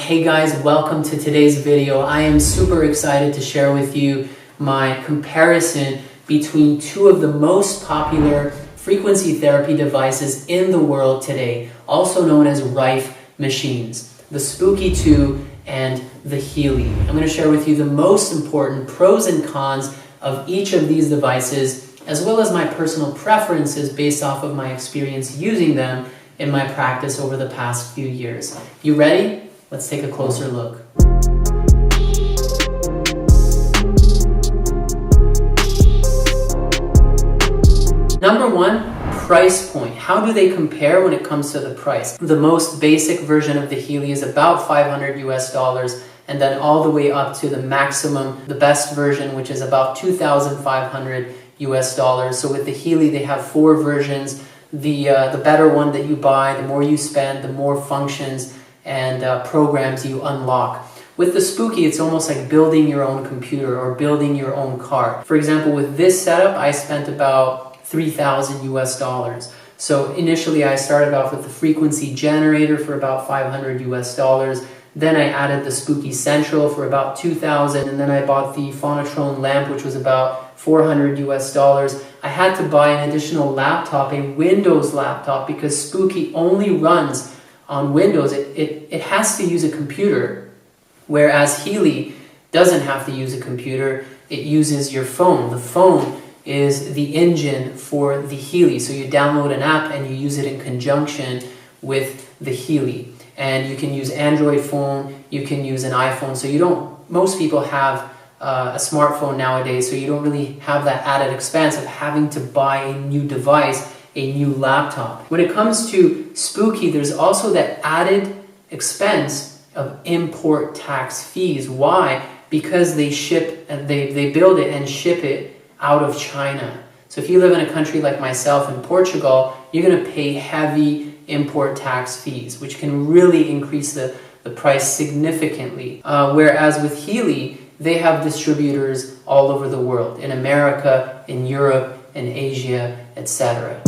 Hey guys, welcome to today's video. I am super excited to share with you my comparison between two of the most popular frequency therapy devices in the world today, also known as Rife machines, the SPOOKY2 and the Healy. I'm going to share with you the most important pros and cons of each of these devices, as well as my personal preferences based off of my experience using them in my practice over the past few years. You ready? Let's take a closer look. Number one, price point. How do they compare when it comes to the price? The most basic version of the Healy is about $500 US, and then all the way up to the maximum, the best version, which is about $2,500 US. So with the Healy, they have four versions. The better one that you buy, the more you spend, the more functions and programs you unlock. With the Spooky, it's almost like building your own computer or building your own car. For example, with this setup, I spent about $3,000 US. So initially I started off with the frequency generator for about $500 US. Then I added the Spooky Central for about $2,000, and then I bought the Phonotrone lamp, which was about $400 US. I had to buy an additional laptop, a Windows laptop, because Spooky only runs on Windows. It has to use a computer, whereas Healy doesn't have to use a computer. It uses your phone. The phone is the engine for the Healy. So you download an app and you use it in conjunction with the Healy. And you can use Android phone, you can use an iPhone. So most people have a smartphone nowadays, so you don't really have that added expense of having to buy a new device, a new laptop. When it comes to Spooky, there's also that added expense of import tax fees. Why? Because they ship and they build it and ship it out of China. So if you live in a country like myself in Portugal, you're going to pay heavy import tax fees, which can really increase the price significantly. Whereas with Healy, they have distributors all over the world, in America, in Europe, in Asia, etc.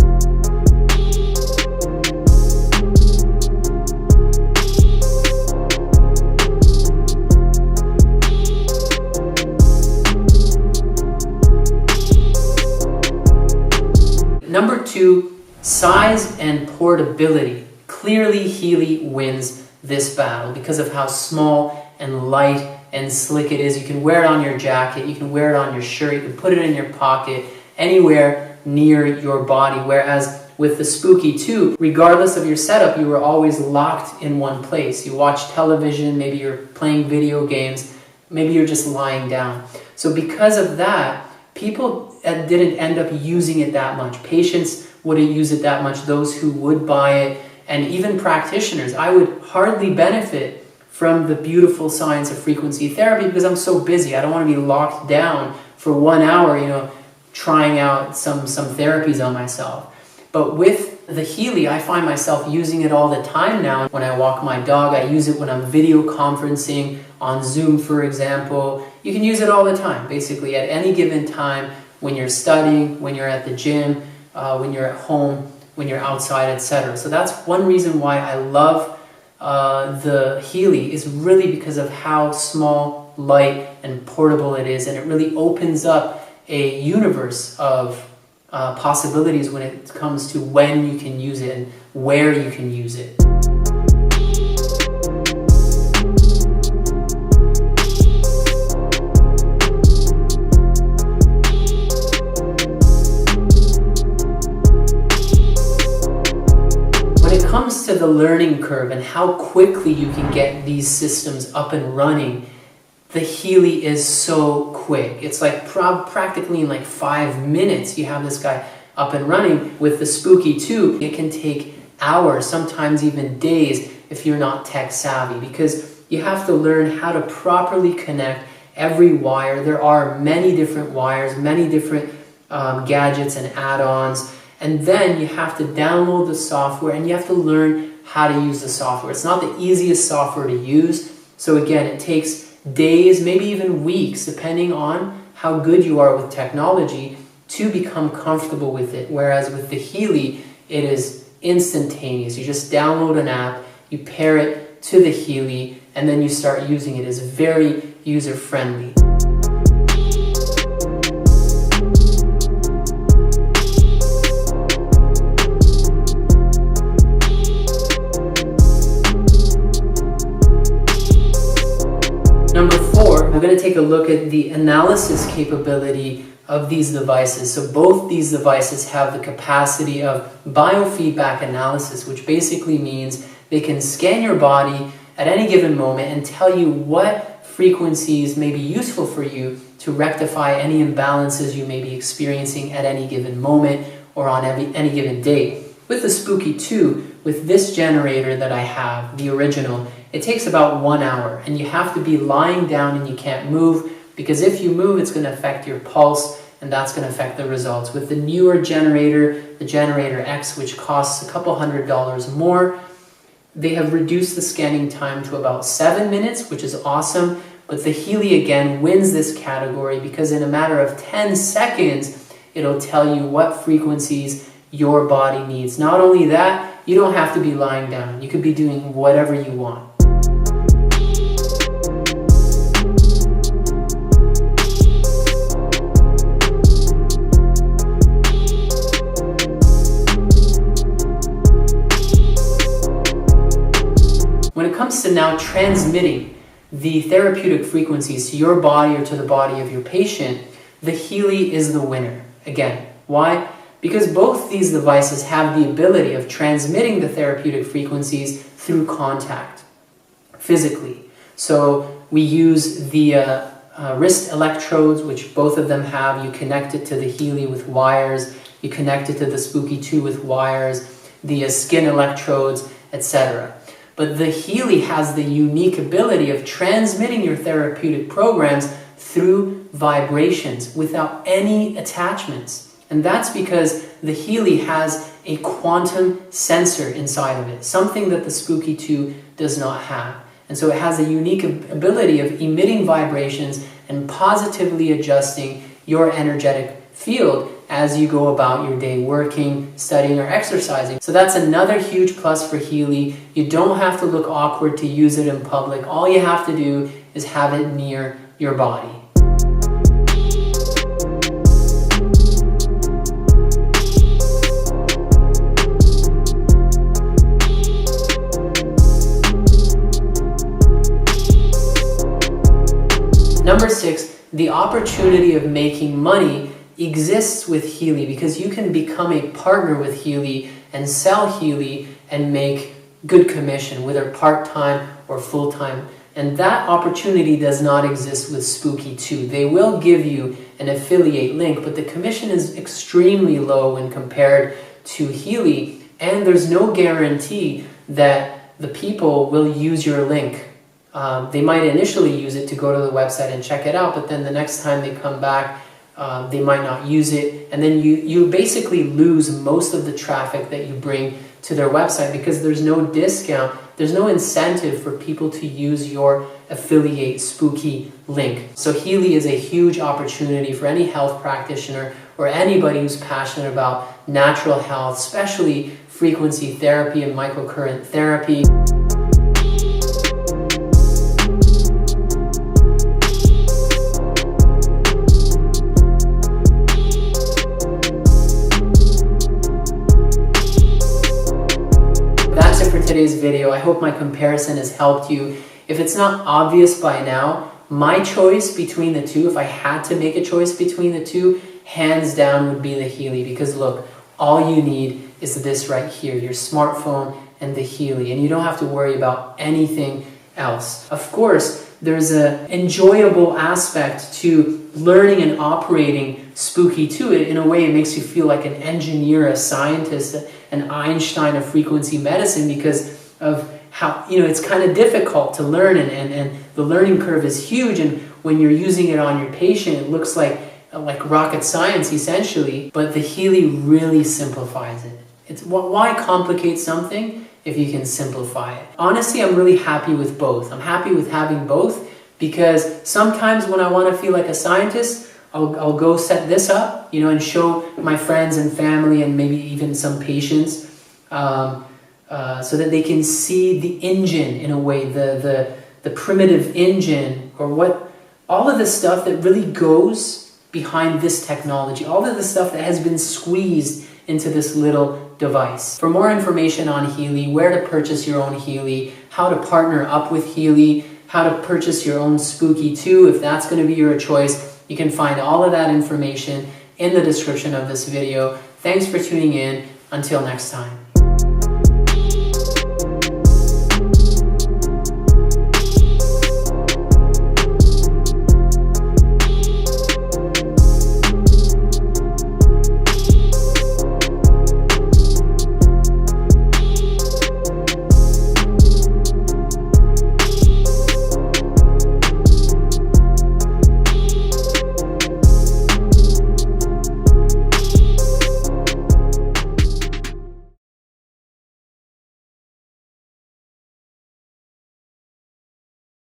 Number two, size and portability. Clearly, Healy wins this battle because of how small and light and slick it is. You can wear it on your jacket, you can wear it on your shirt, you can put it in your pocket, anywhere near your body. Whereas with the SPOOKY2, regardless of your setup, you were always locked in one place. You watch television, maybe you're playing video games, maybe you're just lying down. So because of that, people didn't end up using it that much. Patients wouldn't use it that much, those who would buy it, and even practitioners. I would hardly benefit from the beautiful science of frequency therapy because I'm so busy. I don't want to be locked down for 1 hour, trying out some therapies on myself. But with the Healy, I find myself using it all the time now. When I walk my dog, I use it when I'm video conferencing on Zoom, for example. You can use it all the time, basically, at any given time, when you're studying, when you're at the gym, when you're at home, when you're outside, etc. So that's one reason why I love the Healy, is really because of how small, light, and portable it is, and it really opens up a universe of possibilities when it comes to when you can use it and where you can use it. When it comes to the learning curve and how quickly you can get these systems up and running, the Healy is so quick. It's like practically in like 5 minutes you have this guy up and running. With the SPOOKY2, it can take hours, sometimes even days, if you're not tech savvy, because you have to learn how to properly connect every wire. There are many different wires, many different gadgets and add-ons, and then you have to download the software and you have to learn how to use the software. It's not the easiest software to use, so again, it takes days, maybe even weeks, depending on how good you are with technology, to become comfortable with it. Whereas with the Healy, it is instantaneous. You just download an app, you pair it to the Healy, and then you start using it. It's very user-friendly. Number 4, we're going to take a look at the analysis capability of these devices. So both these devices have the capacity of biofeedback analysis, which basically means they can scan your body at any given moment and tell you what frequencies may be useful for you to rectify any imbalances you may be experiencing at any given moment or on any given day. With the SPOOKY2, with this generator that I have, the original, it takes about 1 hour, and you have to be lying down and you can't move, because if you move, it's going to affect your pulse, and that's going to affect the results. With the newer generator, the Generator X, which costs a couple $100 more, they have reduced the scanning time to about 7 minutes, which is awesome. But the Healy again wins this category because in a matter of 10 seconds, it'll tell you what frequencies your body needs. Not only that, you don't have to be lying down. You could be doing whatever you want. When it comes to now transmitting the therapeutic frequencies to your body or to the body of your patient, the Healy is the winner. Again, why? Because both these devices have the ability of transmitting the therapeutic frequencies through contact, physically. So we use the wrist electrodes, which both of them have. You connect it to the Healy with wires. You connect it to the SPOOKY2 with wires, the skin electrodes, etc. But the Healy has the unique ability of transmitting your therapeutic programs through vibrations without any attachments. And that's because the Healy has a quantum sensor inside of it, something that the SPOOKY2 does not have. And so it has a unique ability of emitting vibrations and positively adjusting your energetic field as you go about your day working, studying, or exercising. So that's another huge plus for Healy. You don't have to look awkward to use it in public. All you have to do is have it near your body. Number 6, the opportunity of making money exists with Healy because you can become a partner with Healy and sell Healy and make good commission, whether part-time or full-time. And that opportunity does not exist with SPOOKY2. They will give you an affiliate link, but the commission is extremely low when compared to Healy, and there's no guarantee that the people will use your link. They might initially use it to go to the website and check it out, but then the next time they come back, they might not use it, and then you basically lose most of the traffic that you bring to their website because there's no discount, there's no incentive for people to use your affiliate Spooky link. So Healy is a huge opportunity for any health practitioner or anybody who's passionate about natural health, especially frequency therapy and microcurrent therapy. That's it for today's video. I hope my comparison has helped you. If it's not obvious by now, my choice between the two, if I had to make a choice between the two, hands down would be the Healy, because look, all you need is this right here, your smartphone and the Healy, and you don't have to worry about anything else. Of course, there's an enjoyable aspect to learning and operating SPOOKY2. In a way, it makes you feel like an engineer, a scientist, an Einstein of frequency medicine, because of how, it's kind of difficult to learn, and the learning curve is huge, and when you're using it on your patient, it looks like rocket science essentially, but the Healy really simplifies it. Why complicate something if you can simplify it? Honestly, I'm really happy with both. I'm happy with having both because sometimes when I want to feel like a scientist, I'll go set this up, and show my friends and family and maybe even some patients so that they can see the engine in a way, the primitive engine, or what, all of the stuff that really goes behind this technology, all of the stuff that has been squeezed into this little device. For more information on Healy, where to purchase your own Healy, how to partner up with Healy, how to purchase your own SPOOKY2, if that's going to be your choice, you can find all of that information in the description of this video. Thanks for tuning in. Until next time.